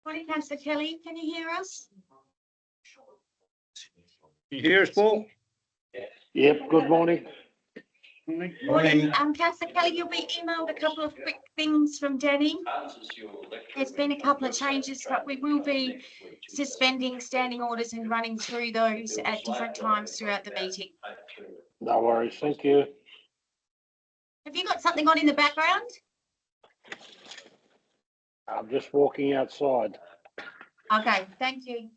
Morning, councillor Kelly, can you hear us? You hear us, Paul? Yep, good morning. Morning, councillor Kelly, you'll be emailed a couple of quick things from Danny. There's been a couple of changes, but we will be suspending standing orders and running through those at different times throughout the meeting. No worries, thank you. Have you got something on in the background? I'm just walking outside. Okay, thank you.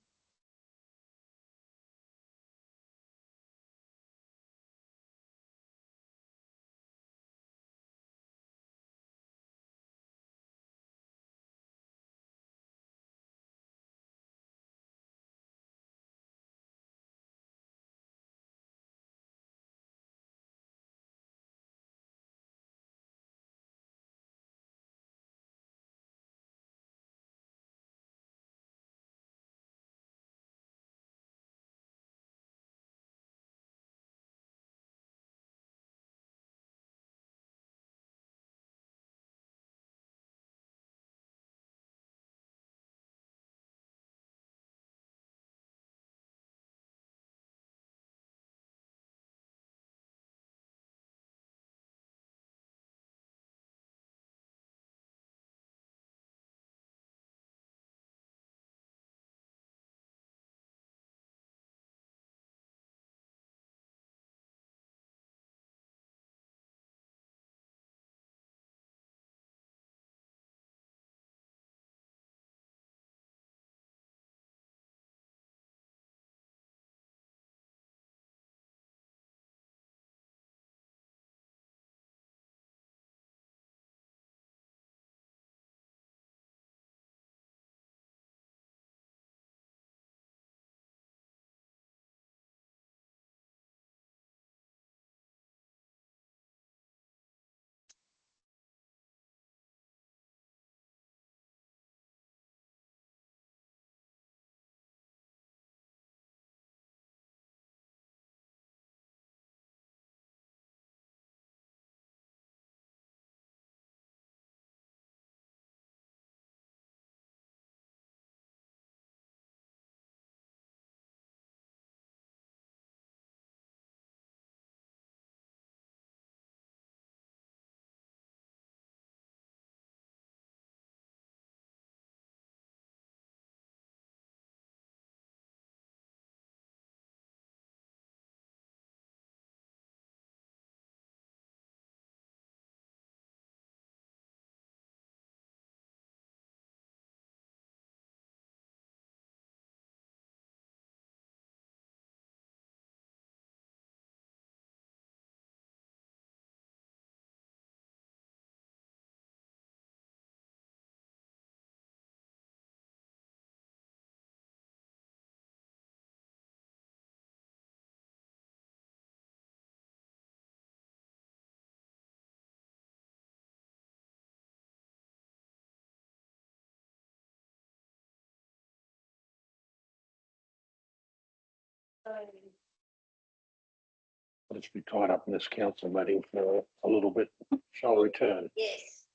Let's be tied up in this council meeting for a little bit. Shall return. Yes.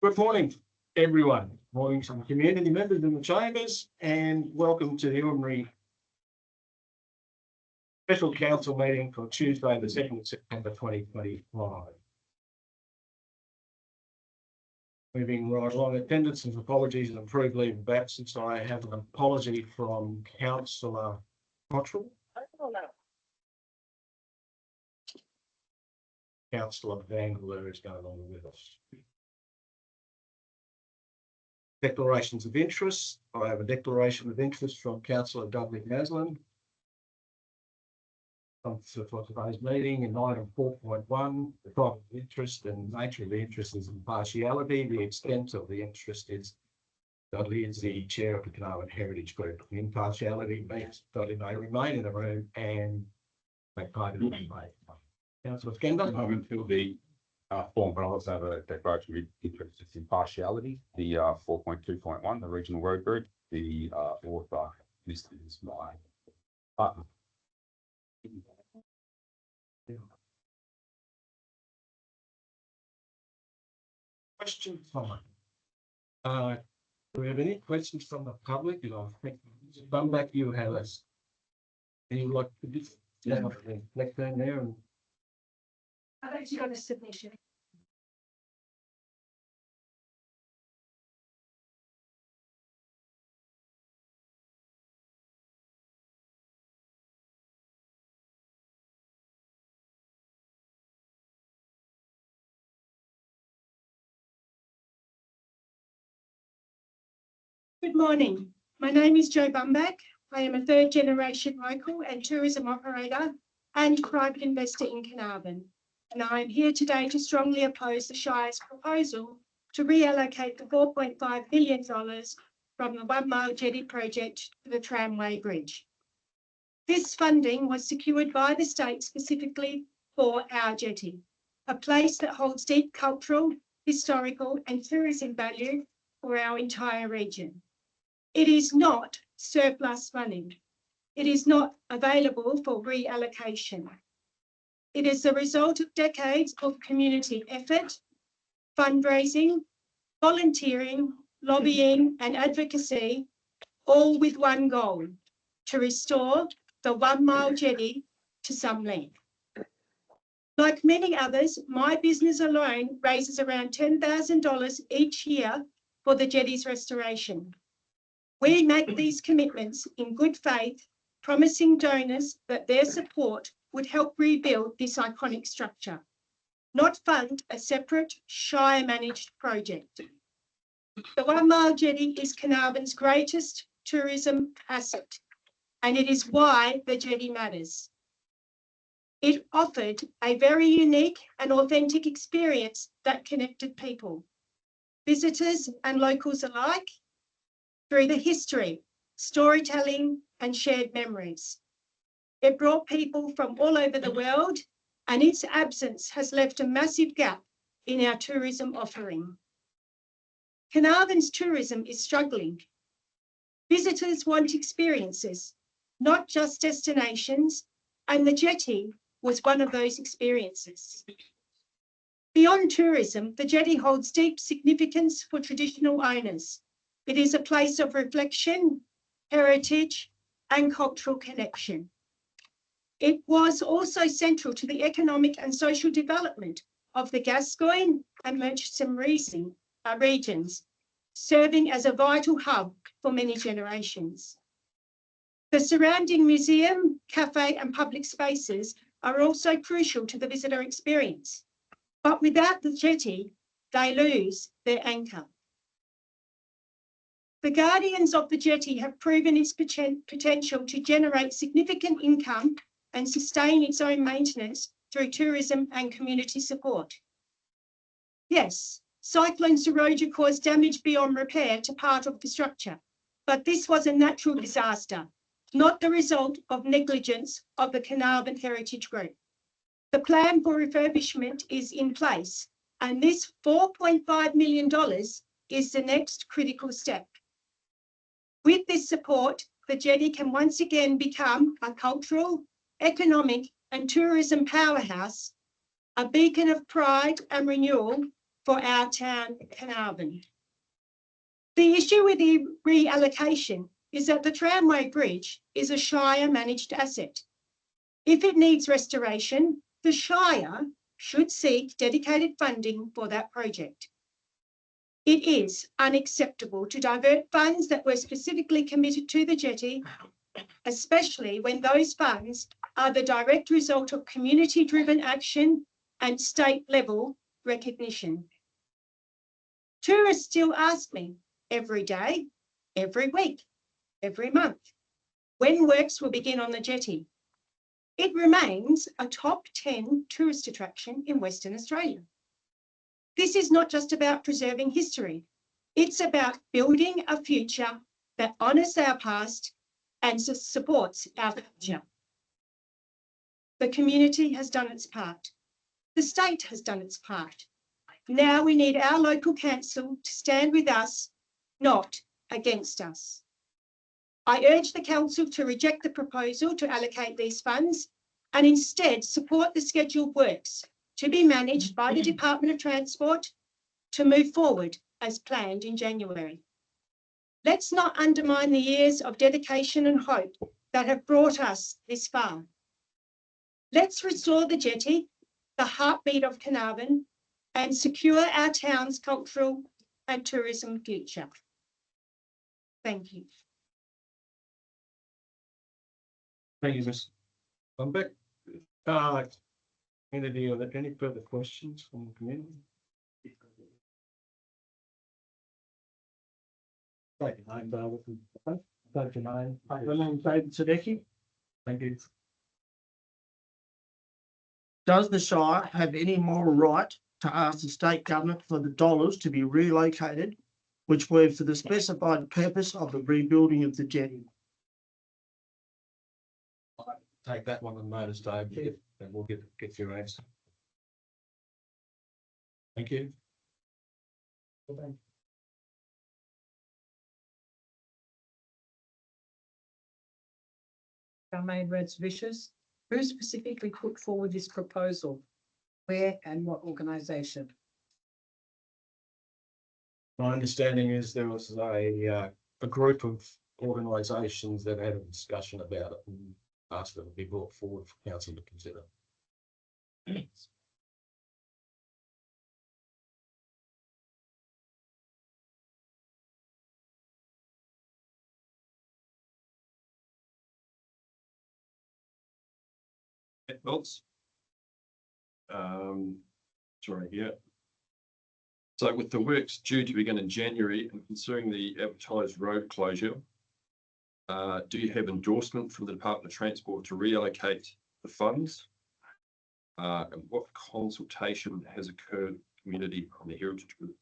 Good morning, everyone. Morning to the community members in the chambers, and welcome to the ordinary special council meeting for Tuesday, the 2nd of September 2025. Moving right along, attendance and apologies and approved leave of absence. I have an apology from Councillor Cottrell. Councillor Vandeleur is no longer with us. Declarations of interest. I have a declaration of interest from Councillor Dudley Maslin. For today's meeting in item 4.1, the type of interest and nature of the interest is impartiality. The extent of the interest is Dudley is the chair of the Carnarvon Heritage Group. The impartiality means Dudley may remain in the room and make part of the debate. Councillor Skender. Until the form, but I also have a declaration of interest. It's impartiality. The 4.2.1, the regional road group. The author listed is my partner. Question time. Do we have any questions from the public? Bumback, you have us. And you like to just next down there and I've actually got a submission. Good morning. My name is Jo Bumback. I am a third generation local and tourism operator and private investor in Carnarvon. And I am here today to strongly oppose the Shire's proposal to reallocate the $4.5 million from the 1 Mile Jetty project to the tramway bridge. This funding was secured by the state specifically for our jetty, a place that holds deep cultural, historical and tourism value for our entire region. It is not surplus money. It is not available for reallocation. It is the result of decades of community effort, fundraising, volunteering, lobbying and advocacy, all with one goal: to restore the 1 Mile Jetty to some length. Like many others, my business alone raises around $10,000 each year for the jetty's restoration. We make these commitments in good faith, promising donors that their support would help rebuild this iconic structure, not fund a separate Shire-managed project. The 1 Mile Jetty is Carnarvon's greatest tourism asset, and it is why the jetty matters. It offered a very unique and authentic experience that connected people, visitors and locals alike, through the history, storytelling and shared memories. It brought people from all over the world, and its absence has left a massive gap in our tourism offering. Carnarvon's tourism is struggling. Visitors want experiences, not just destinations, and the jetty was one of those experiences. Beyond tourism, the jetty holds deep significance for traditional owners. It is a place of reflection, heritage, and cultural connection. It was also central to the economic and social development of the Gascoyne and Murchison regions, serving as a vital hub for many generations. The surrounding museum, cafe, and public spaces are also crucial to the visitor experience, but without the jetty, they lose their anchor. The guardians of the jetty have proven its potential to generate significant income and sustain its own maintenance through tourism and community support. Yes, Cyclone Seroja caused damage beyond repair to part of the structure, but this was a natural disaster, not the result of negligence of the Carnarvon Heritage Group. The plan for refurbishment is in place, and this $4.5 million is the next critical step. With this support, the jetty can once again become a cultural, economic and tourism powerhouse, a beacon of pride and renewal for our town, Carnarvon. The issue with the reallocation is that the tramway bridge is a Shire managed asset. If it needs restoration, the Shire should seek dedicated funding for that project. It is unacceptable to divert funds that were specifically committed to the jetty, especially when those funds are the direct result of community-driven action and state-level recognition. Tourists still ask me every day, every week, every month, when works will begin on the jetty. It remains a top 10 tourist attraction in Western Australia. This is not just about preserving history. It's about building a future that honours our past and supports our future. The community has done its part. The state has done its part. Now we need our local council to stand with us, not against us. I urge the council to reject the proposal to allocate these funds and instead support the scheduled works to be managed by the Department of Transport to move forward as planned in January. Let's not undermine the years of dedication and hope that have brought us this far. Let's restore the jetty, the heartbeat of Carnarvon, and secure our town's cultural and tourism future. Thank you. Thank you, Ms. Bumbeck. Any further questions from the community? Right, I'm David. My name's David Sadecki. Thank you. Does the Shire have any moral right to ask the state government for the dollars to be relocated, which were for the specified purpose of the rebuilding of the jetty? Take that one on notice, Dave, and we'll get your answer. Thank you. Charmaine Rhodes Vicious, who specifically put forward this proposal? Where and what organisation? My understanding is there was a group of organisations that had a discussion about it and asked that it be brought forward for council to consider. Else? Sorry, yeah. So with the works due to begin in January and considering the advertised road closure, do you have endorsement from the Department of Transport to reallocate the funds? And what consultation has occurred with the community on the Heritage Group?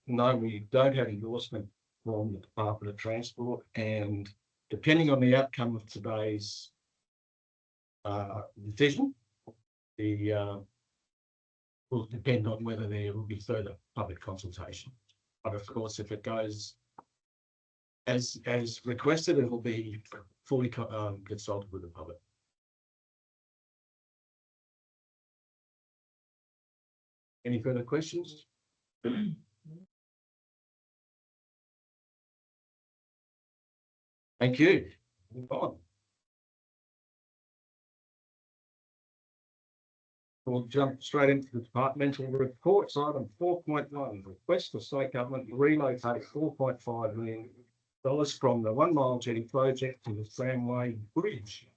No, we don't have endorsement from the Department of Transport, and depending on the outcome of today's decision, will depend on whether there will be further public consultation. But of course, if it goes as requested, it will be fully consulted with the public. Any further questions? Thank you. Move on. We'll jump straight into the departmental reports. Item 4.1, request for state government to relocate $4.5 million from the 1 Mile Jetty project to the tramway bridge.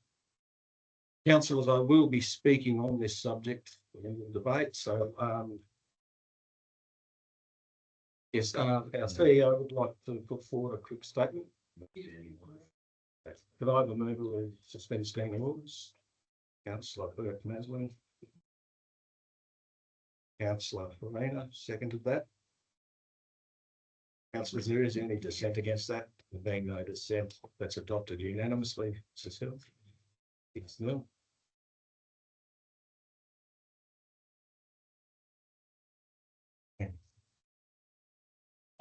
Councillors, I will be speaking on this subject in the debate. So, yes, our CEO would like to put forward a quick statement. Could I have a mover to suspend standing orders? Councillor Burke-Maslin. Councillor Farina seconded that. Councillors, there is any dissent against that? There being no dissent, that's adopted unanimously. Cecile? It's nil.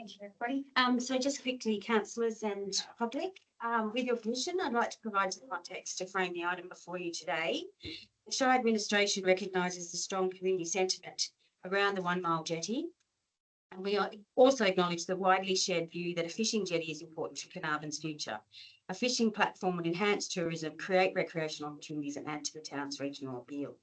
Thank you, everybody. So just quickly, councillors and public, with your permission, I'd like to provide some context to frame the item before you today. The Shire administration recognises the strong community sentiment around the 1 Mile jetty. And we also acknowledge the widely shared view that a fishing jetty is important to Carnarvon's future. A fishing platform would enhance tourism, create recreational opportunities and add to the town's regional appeal.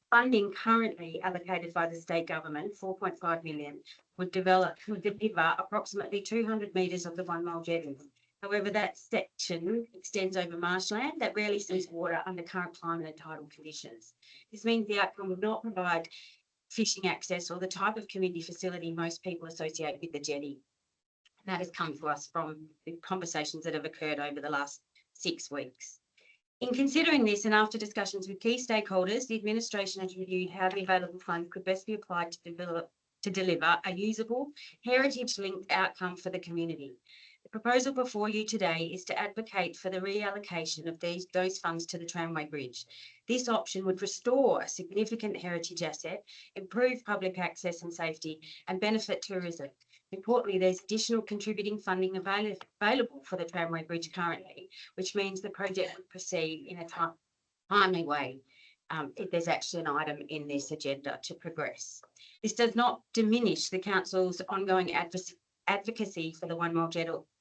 Funding currently allocated by the state government, 4.5 million, would deliver approximately 200 metres of the 1 Mile jetty. However, that section extends over marshland that rarely sees water under current climate and tidal conditions. This means the outcome would not provide fishing access or the type of community facility most people associate with the jetty. And that has come to us from the conversations that have occurred over the last 6 weeks. In considering this and after discussions with key stakeholders, the administration has reviewed how the available funds could best be applied to deliver a usable, heritage-linked outcome for the community. The proposal before you today is to advocate for the reallocation of those funds to the tramway bridge. This option would restore a significant heritage asset, improve public access and safety, and benefit tourism. Importantly, there's additional contributing funding available for the tramway bridge currently, which means the project would proceed in a timely way. If there's actually an item in this agenda to progress. This does not diminish the council's ongoing advocacy for the 1 Mile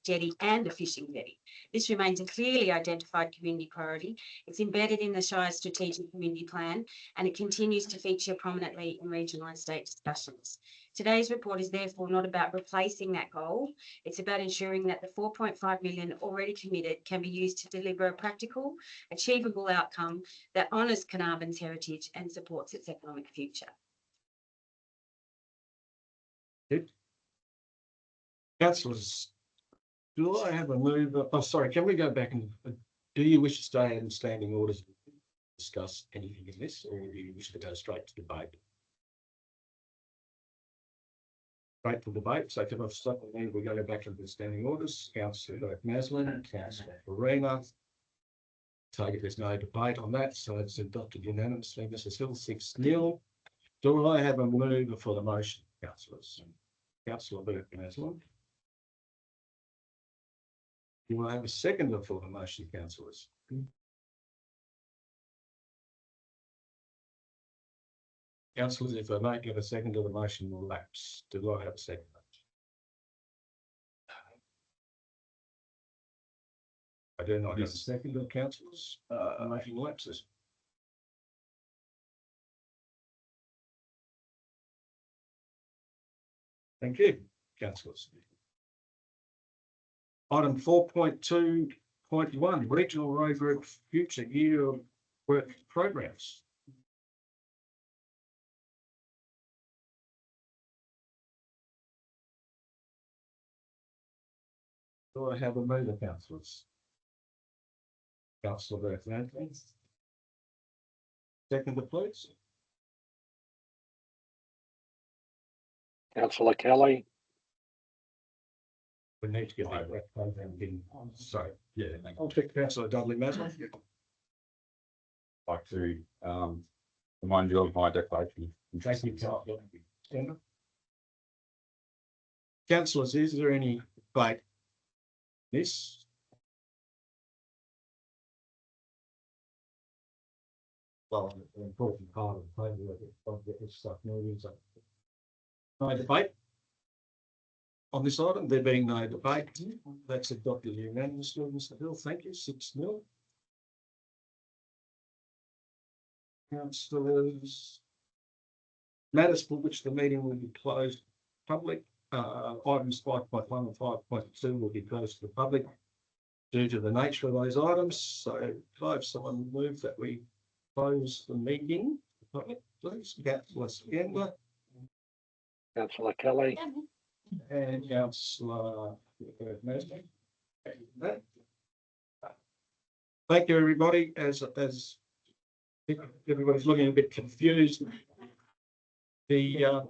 jetty and a fishing jetty. This remains a clearly identified community priority. It's embedded in the Shire's strategic community plan and it continues to feature prominently in regional and state discussions. Today's report is therefore not about replacing that goal. It's about ensuring that the 4.5 million already committed can be used to deliver a practical, achievable outcome that honours Carnarvon's heritage and supports its economic future. Councillors, do I have a move? Oh, sorry, can we go back and do you wish to stay in standing orders and discuss anything in this, or do you wish to go straight to debate? Straight to debate. So can I stop there? We go back into the standing orders. Councillor Maslin, Councillor Farina. Take it there's no debate on that, so it's adopted unanimously. Mrs. Hill 6-0. Do I have a mover for the motion, councillors? Councillor Burke Maslin. Do I have a seconder for the motion, councillors? Councillors, if I don't get a second to the motion will lapse. Do I have a second? I do not have a second of councillors. Motion lapses. Thank you, councillors. Item 4.2.1, Regional Road Group Future Year Work Programs. Do I have a mover, councillors? Councillor Burke, please. Seconder, please. Councillor Kelly, We need to get that program in. Sorry, yeah. I'll check councillor Dudley Maslin. Like to remind you of my declaration. Thank you, councillor. Councillors, is there any debate? This? Well, an important part of the paperwork of this stuff moving. So, no debate on this item. There being no debate, that's adopted unanimously. Mr. Hill, thank you. 6-0. Councillors, matters for which the meeting will be closed public. Items 5.1 and 5.2 will be closed to the public due to the nature of those items. So could I have someone move that we close the meeting public, please? Councillor Scandler. Councillor Kelly, And Councillor Maslin. Thank you, everybody. As everybody's looking a bit confused. The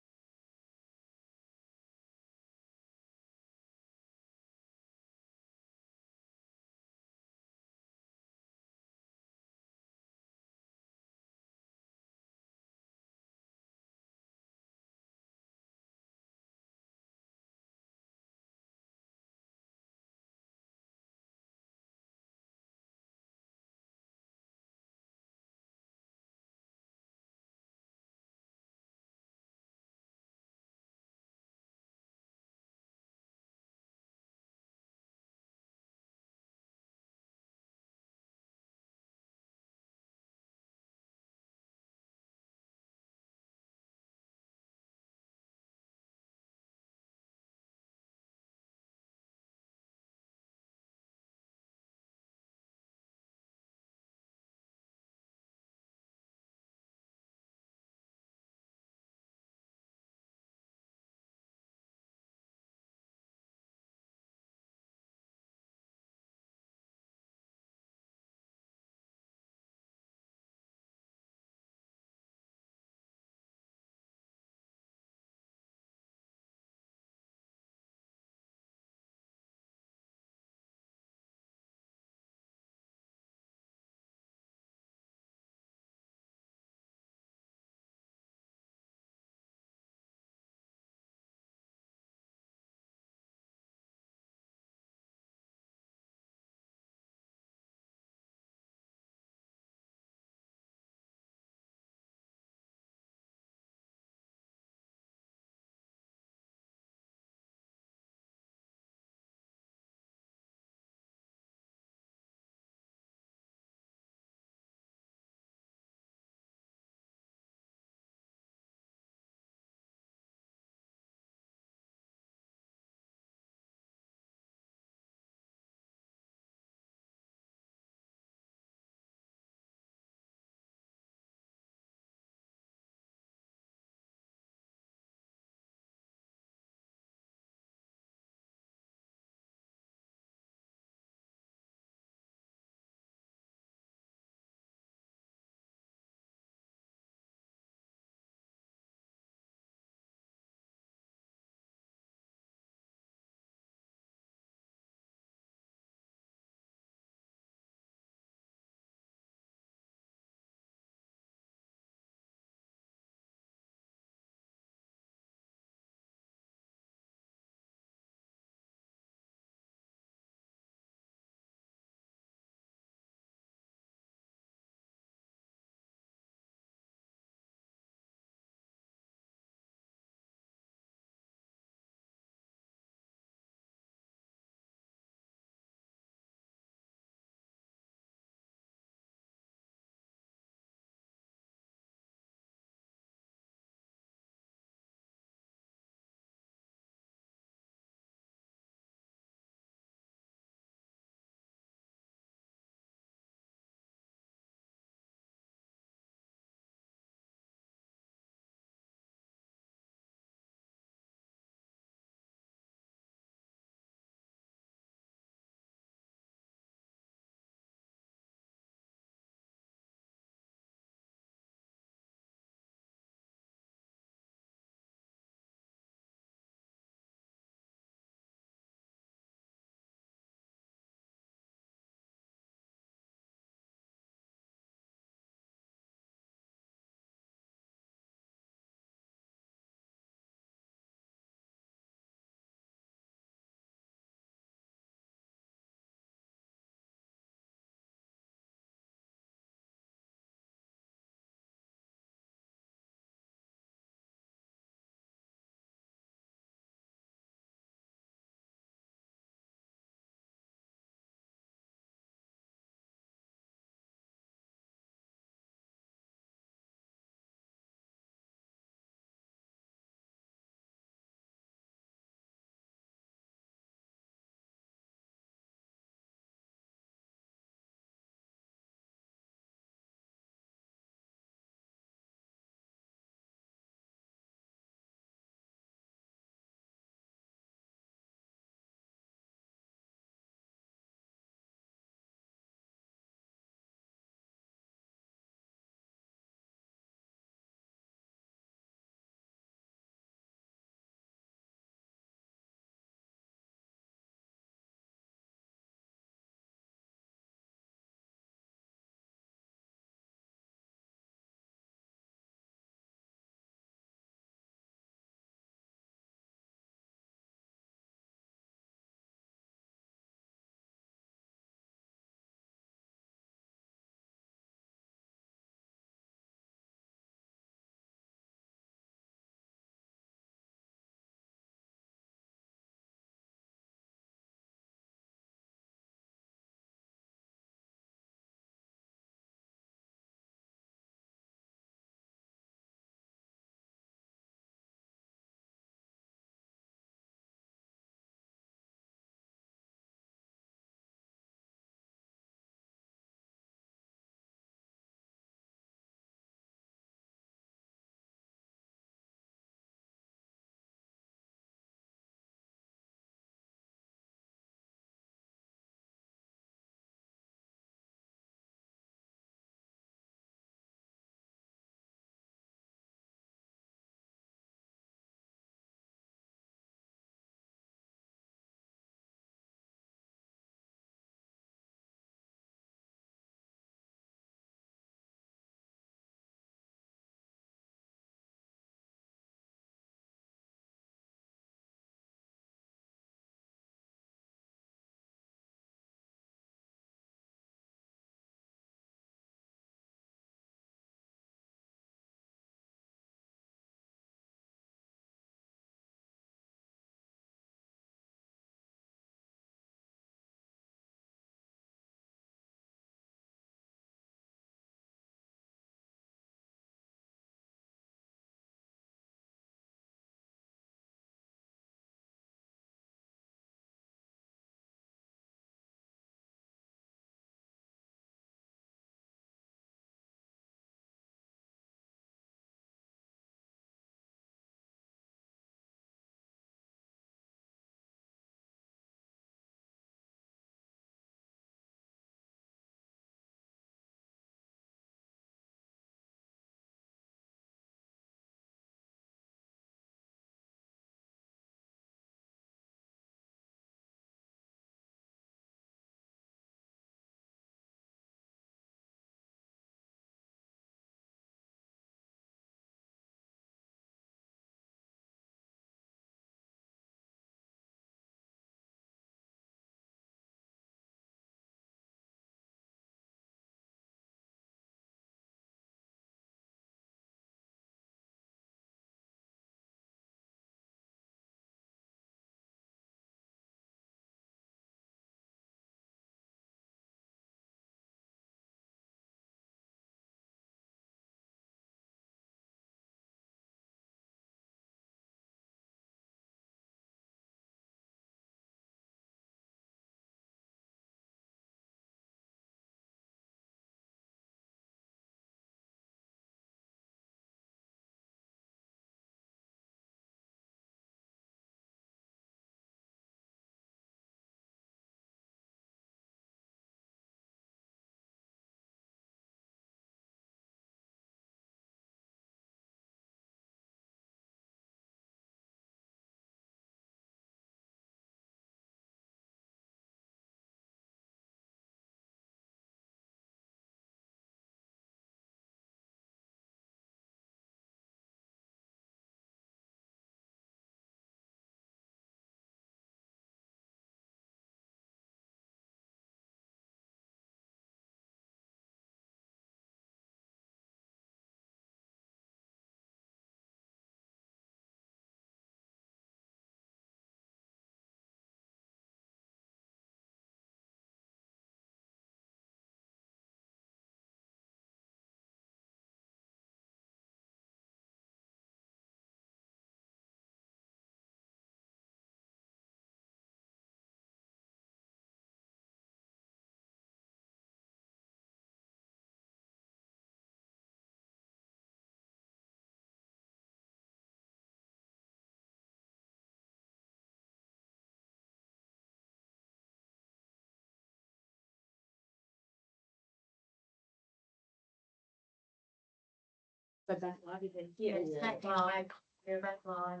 But that live event. Yes, back live. We're back live.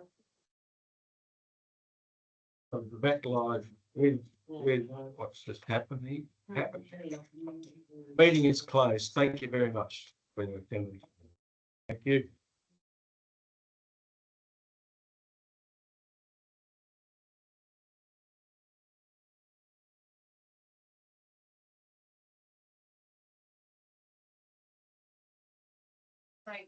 Of the back live with what's just happening. Meeting is closed. Thank you very much for your attendance. Thank you. Right.